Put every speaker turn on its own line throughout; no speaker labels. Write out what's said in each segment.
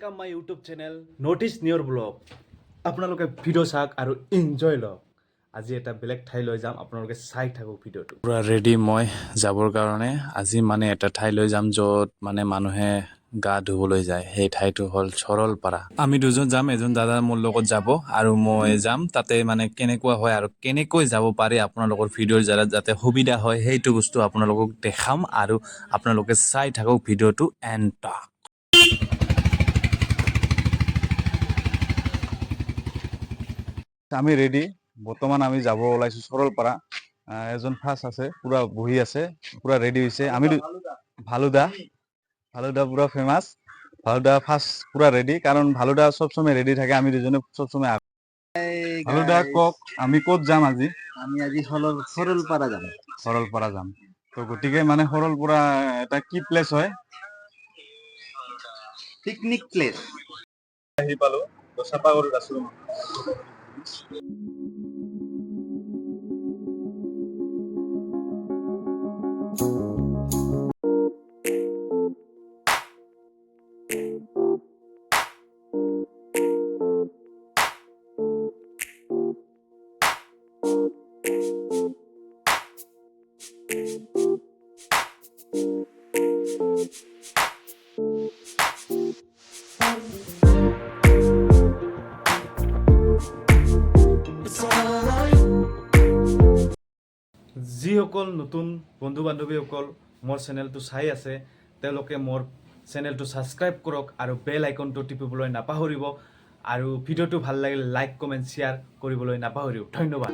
Welcome my YouTube channel Notice Niyor Blog. আপোনালোকে video চাওক আৰু এনজয় লওক। আজি এটা বেলেগ ঠাই লৈ যাম, আপোনালোকে চাই থাকক ভিডিওটো।
পুৰা ৰেডি মই যাবৰ কাৰণে। আজি মানে এটা ঠাই লৈ যাম য'ত মানে মানুহে গা ধুবলৈ যায়। সেই ঠাইটো হ'ল সৰলপাৰা। আমি দুজন যাম, এজন দাদা মোৰ লগত যাব আৰু মই যাম। তাতে মানে কেনেকুৱা হয় আৰু কেনেকৈ যাব পাৰি আপোনালোকৰ ভিডিঅ'ৰ দ্বাৰা যাতে সুবিধা হয় সেইটো বস্তু আপোনালোকক দেখাম আৰু আপোনালোকে চাই থাকক ভিডিঅ'টো এণ্ড আমি ৰেডি, বৰ্তমান আমি যাব ওলাইছোঁ সৰলপাৰা। এজন ফাৰ্ষ্ট আছে, পুৰা বহি আছে, পুৰা ৰেডি হৈছে। আমি ভালুদা পুৰা ফেমাছ। ভালুদা ফাৰ্ষ্ট পুৰা ৰেডি, কাৰণ ভালুদা সব সময় ৰেডি থাকে। আমি দুজনে সব সময় ভালুদা কওক আমি ক'ত যাম আজি?
আমি আজি সরলপাড়া যাম।
সৰলপাৰা যাম। তো গতিকে মানে সৰলপাৰা এটা কি প্লেচ হয়?
Picnic place.
আহি পালো, তো চাপাগুড়িত আছো।
যিসকল নতুন বন্ধু বান্ধৱীসকল মোৰ চেনেলটো চাই আছে, তেওঁলোকে মোৰ চেনেলটো ছাবস্ক্ৰাইব কৰক আৰু বেল আইকনটো টিপিবলৈ নাপাহৰিব আৰু ভিডিঅ'টো ভাল লাগিলে লাইক কমেণ্ট শ্বেয়াৰ কৰিবলৈ নাপাহৰিব। ধন্যবাদ।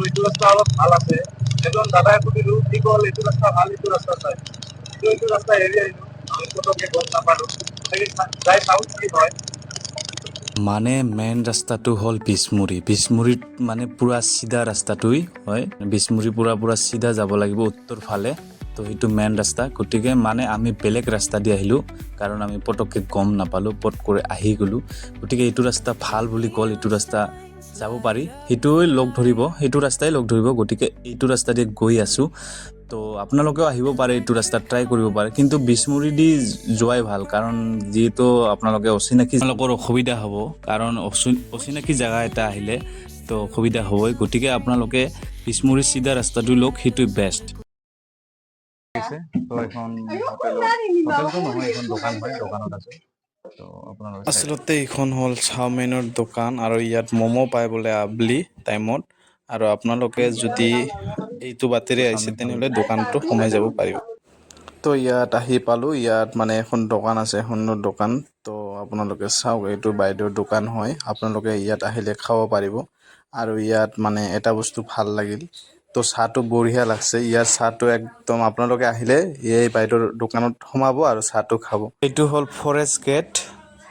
এইটো ৰাস্তা অলপ ভাল আছে। এজন দাদাই সুধিলো কি কল এইটো ৰাস্তা ভাল, এইটো ৰাস্তা চাই এইটো ৰাস্তা এৰি আহিলো। আমি পটককে গম নাপালো, যাই চাওঁ কি হয়। মানে মেইন ৰাস্তাটো হ'ল বিছমুৰিত মানে পুৰা চিধা ৰাস্তাটোই হয়। বিছমুৰি পুৰা চিধা যাব লাগিব উত্তৰ ফালে। তো সেইটো মেইন ৰাস্তা। গতিকে মানে আমি বেলেগ ৰাস্তা দি আহিলোঁ, কাৰণ আমি পটককৈ গম নাপালোঁ, পট কৰি আহি গ'লোঁ। গতিকে এইটো ৰাস্তা ভাল বুলি ক'ল, এইটো ৰাস্তা যাব পাৰি, সেইটোৱে লগ ধৰিব, সেইটো ৰাস্তাই লগ ধৰিব। গতিকে এইটো ৰাস্তা দি গৈ আছোঁ। তো আপোনালোকেও আহিব পাৰে, এইটো ৰাস্তাত ট্ৰাই কৰিব পাৰে, কিন্তু বিছমুৰি দি যোৱাই ভাল, কাৰণ যিহেতু আপোনালোকে অচিনাকি, আপোনালোকৰ অসুবিধা হ'ব, কাৰণ অচিনাকি জেগা এটা আহিলে তো অসুবিধা হ'বই। গতিকে আপোনালোকে বিছমুৰি চিধা ৰাস্তাটো লওক, সেইটোৱে বেষ্ট। তো এখন হোটেলটো নহয়, এখন দোকান হয়, দোকানত আছে। তো আপোনালোকে আচলতে এইখন হ'ল চাওমিনৰ দোকান আৰু ইয়াত ম'ম' পায় বোলে আবেলি টাইমত। আৰু আপোনালোকে যদি এইটো বাটেৰে আহিছে তেনেহ'লে দোকানটো সোমাই যাব পাৰিব। তো ইয়াত আহি পালোঁ, ইয়াত মানে এখন দোকান আছে, সুন্দৰ দোকান। তো আপোনালোকে চাওক, এইটো বাইদেউৰ দোকান হয়, আপোনালোকে ইয়াত আহিলে খাব পাৰিব। আৰু ইয়াত মানে এটা বস্তু ভাল লাগিল, তো চাহটো বঢ়িয়া লাগছে। ইয়াৰ চাহটো একদম আপোনালোকে আহিলে এই বাইদেউৰ দোকানত সোমাব আৰু চাহটো খাব। এইটো হ'ল ফৰেষ্ট গেট।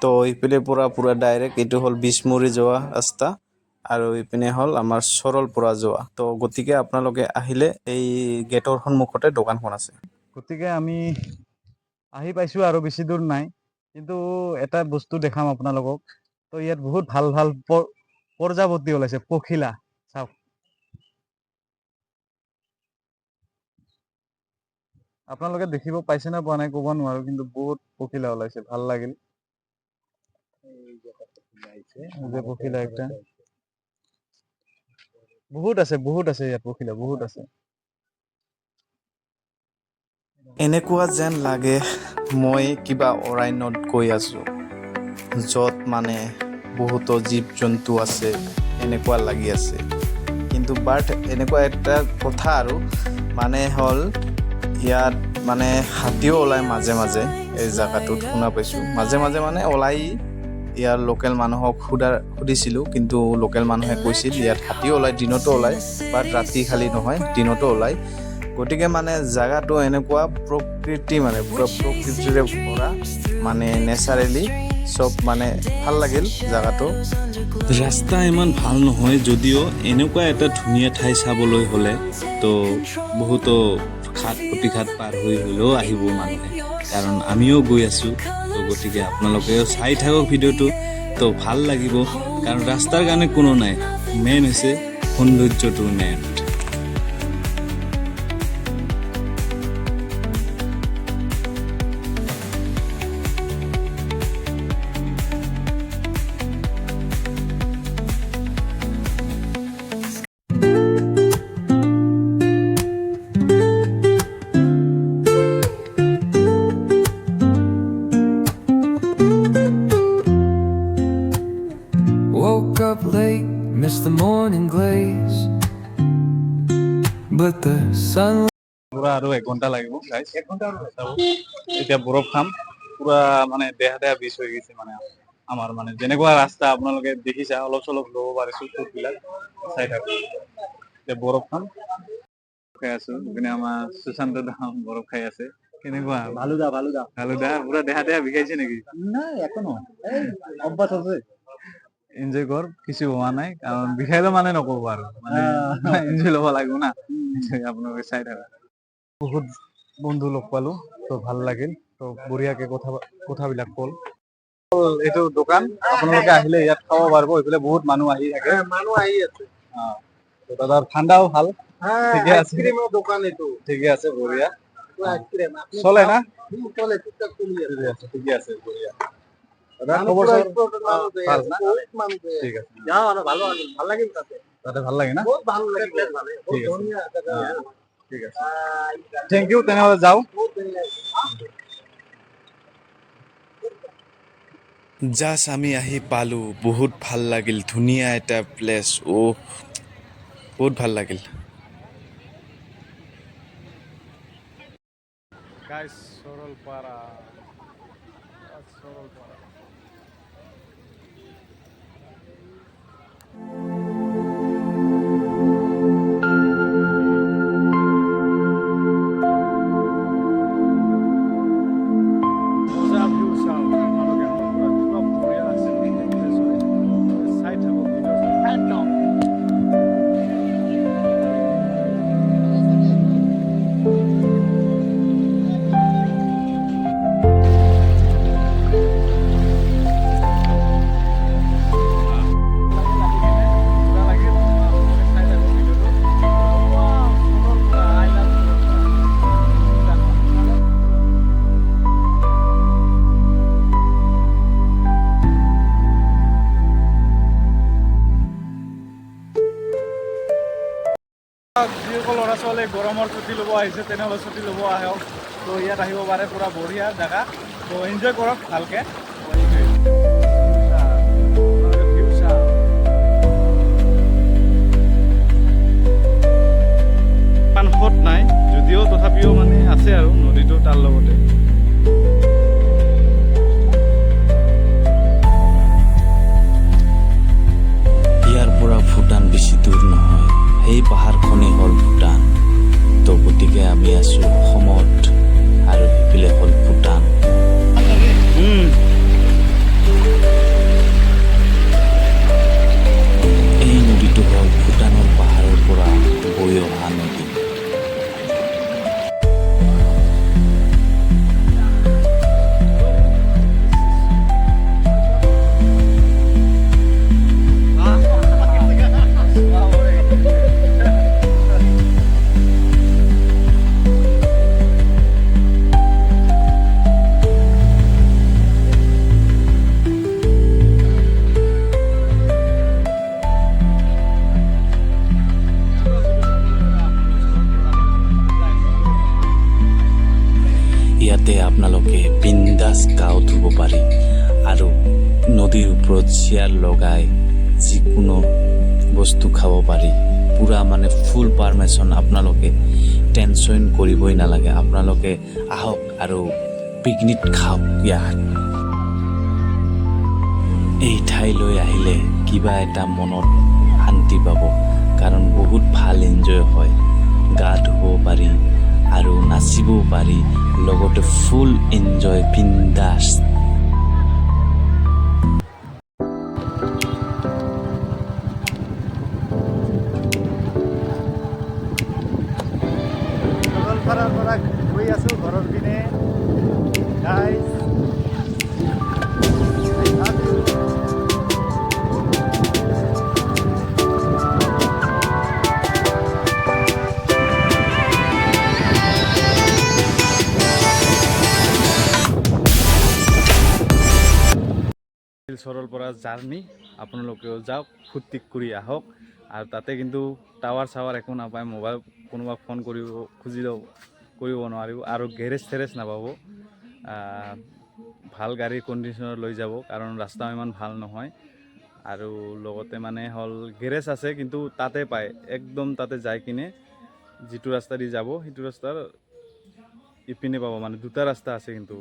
তো এইপিনে পুৰা ডাইৰেক্ট এইটো হ'ল বিছমুৰি যোৱা ৰাস্তা, আৰু এইপিনে হ'ল আমাৰ সৰলপাৰা যোৱা। তো গতিকে আপোনালোকে আহিলে এই গেটৰ সন্মুখতে দোকানখন আছে। গতিকে আমি আহি পাইছোঁ আৰু বেছি দূৰ নাই, কিন্তু এটা বস্তু দেখাম আপোনালোকক। তো ইয়াত বহুত ভাল প্ৰজাপতি ওলাইছে, পখিলা চাওক। আপোনালোকে দেখিব পাইছে নে পোৱা নাই ক'ব নোৱাৰো, কিন্তু বহুত পখিলা ওলাইছে, ভাল লাগিল। পখিলা একটা বহুত আছে ইয়াত পখিলা বহুত আছে। এনেকুৱা যেন লাগে মই কিবা অৰণ্যত গৈ আছোঁ, য'ত মানে বহুতো জীৱ জন্তু আছে, এনেকুৱা লাগি আছে। কিন্তু বাট এনেকুৱা এটা কথা আৰু মানে হ'ল ইয়াত মানে হাতীও ওলায় মাজে মাজে। এই জেগাটোত শুনা পাইছোঁ মাজে মাজে মানে ওলাই। ইয়াৰ লোকেল মানুহক সুধিছিলোঁ, কিন্তু লোকেল মানুহে কৈছিল ইয়াত হাতীও ওলায়, দিনতো ওলায়, বাট ৰাতি খালি নহয়, দিনতো ওলায়। গতিকে মানে জেগাটো এনেকুৱা প্ৰকৃতি, মানে পুৰা প্ৰকৃতিৰে ভৰা, মানে নেচাৰেলি চব মানে ভাল লাগিল জেগাটো। ৰাস্তা ইমান ভাল নহয় যদিও এনেকুৱা এটা ধুনীয়া ঠাই চাবলৈ হ'লে তো বহুতো ঘাট প্ৰতিঘাট পাৰ হৈ হ'লেও আহিব মানুহে। কাৰণ আমিও গৈ আছোঁ। তো গতিকে আপোনালোকেও চাই থাকক ভিডিঅ'টো, তো ভাল লাগিব। কাৰণ ৰাস্তাৰ কাৰণে কোনো নাই, মেইন হৈছে সৌন্দৰ্যটো main.
Woke up late, missed the morning glaze, but the sun.
পুৰা আৰু 1 ঘণ্টা লাগিব গাইজ, 1 ঘণ্টা আৰু চাব। এতিয়া বৰফ খাম, পুৰা মানে দেহা বিষ হৈ গৈছে মানে আমাৰ মানে যেনেকুৱা ৰাস্তা আপোনালোকে দেখিছা, অলপ চলপ ল'ব পাৰিছো ফুটবিলাক চাই থাকক। এতিয়া বৰফ খাম, খাই আছো। ইপিনে আমাৰ সুশান্ত দা বৰফ খাই আছে। কেনেকুৱা?
ভালুদা
পুৰা দেহা বিষাইছে নেকি?
নাই এখনো এই অভ্যাস আছে।
এনজয় কৰ, কিছু হোৱা নাই, কাৰণ বিষাইলে মানে নকব আৰু মানে এনজয় ল'ব লাগিব না। আপোনালোকে চাই থাকা। বহুত বন্ধু লগ পালো, তো ভাল লাগিল। তো বঢ়িয়াকে কথাবিলাক কল। এইটো দোকান আপোনালোকে আহিলে ইয়াত খাব পাৰিব। এইফালে বহুত মানুহ আহি থাকে,
মানুহ আহি আছে।
তো দাদাৰ ঠাণ্ডাও ভাল, ঠিকে আছে।
আইসক্রিমের দোকান এটো।
ঠিকে আছে, বঢ়িয়া।
আইসক্রিম
চলে না?
চলে, টুকটাক চলি আছে।
ঠিকে আছে, বঢ়িয়া। দাদা খবৰ ভাল না? ঠিক আছে,
যাও আর ভালো ভাল লাগিল তাতে।
তাতে ভাল লাগে না?
বহুত ভালো লাগিল।
ঠিক আছে,
ধুনীয়া জায়গা।
ঠিক আছে, থেংক ইউ। তেনেহ'লে যাওঁ। জাষ্ট আমি আহি পালোঁ, বহুত ভাল লাগিল, ধুনীয়া এটা প্লেচ। বহুত ভাল লাগিল।
গাইস সরলপাড়া, সরলপাড়া। মজা ভিউ চাও, তোমালোকে পুরা খুব বঢ়িয়া আছে। চাই থাকো ভিডিও। যিসকল ল'ৰা ছোৱালী গৰমৰ ছুটি ল'ব আহিছে, তেনেহ'লে ছুটি ল'ব আহক। তো ইয়াত আহিব পাৰে, পুৰা বঢ়িয়া জেগা। তো এনজয় কৰক ভালকে। ইমান সোঁত নাই যদিও, তথাপিও মানে আছে আৰু নদীটো তাৰ লগতে।
ইয়াৰ পৰা ভূটান বেছি দূৰ নহয়, সেই পাহাৰখনেই হ'ল ভূটান। তো গতিকে আমি আছোঁ অসমত আৰু সিফালে হ'ল ভূটান। এই নদীটো হ'ল ভূটানৰ পাহাৰৰ পৰা বৈ অহা নদী। ইয়াতে আপোনালোকে বিন্দাছ গাও ধুব পাৰি আৰু নদীৰ ওপৰত চেয়াৰ লগাই যিকোনো বস্তু খাব পাৰি। পুৰা মানে ফুল পাৰমিশ্যন, আপোনালোকে টেনশ্যন কৰিবই নালাগে। আপোনালোকে আহক আৰু পিকনিক খাওক ইয়াত। এই ঠাইলৈ আহিলে কিবা এটা মনত শান্তি পাব, কাৰণ বহুত ভাল এনজয় হয়। গা ধুব পাৰি আৰু নাচিবও পাৰি, লগতে ফুল এনজয়, বিন্দাছ।
সৰলপাৰাৰ পৰা গৈ আছোঁ ঘৰৰ পিনে। শিলচৰৰ পৰা জাৰ্ণি আপোনালোকেও যাওক ফূৰ্তি কৰি আহক আৰু তাতে কিন্তু টাৱাৰ চাৱাৰ একো নাপায় মোবাইল কোনোবা ফোন কৰিব খুজিলেও কৰিব নোৱাৰিব আৰু গেৰেজ চেৰেজ নাপাব ভাল গাড়ী কণ্ডিশ্যনত লৈ যাব কাৰণ ৰাস্তা ইমান ভাল নহয় আৰু লগতে মানে হ'ল গেৰেজ আছে কিন্তু তাতে পায় একদম তাতে যাই কিনে যিটো ৰাস্তা দি যাব সেইটো ৰাস্তাৰ ইপিনে পাব মানে দুটা ৰাস্তা আছে কিন্তু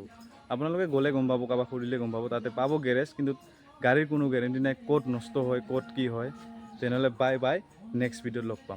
আপোনালোকে গ'লে গম পাব কাৰোবাক সুধিলে গম পাব তাতে পাব গেৰেজ কিন্তু গাড়ীৰ কোনো গেৰেণ্টি নাই ক'ত নষ্ট হয় ক'ত কি হয় তেনেহ'লে বাই বাই নেক্সট ভিডিঅ'ত লগ পাম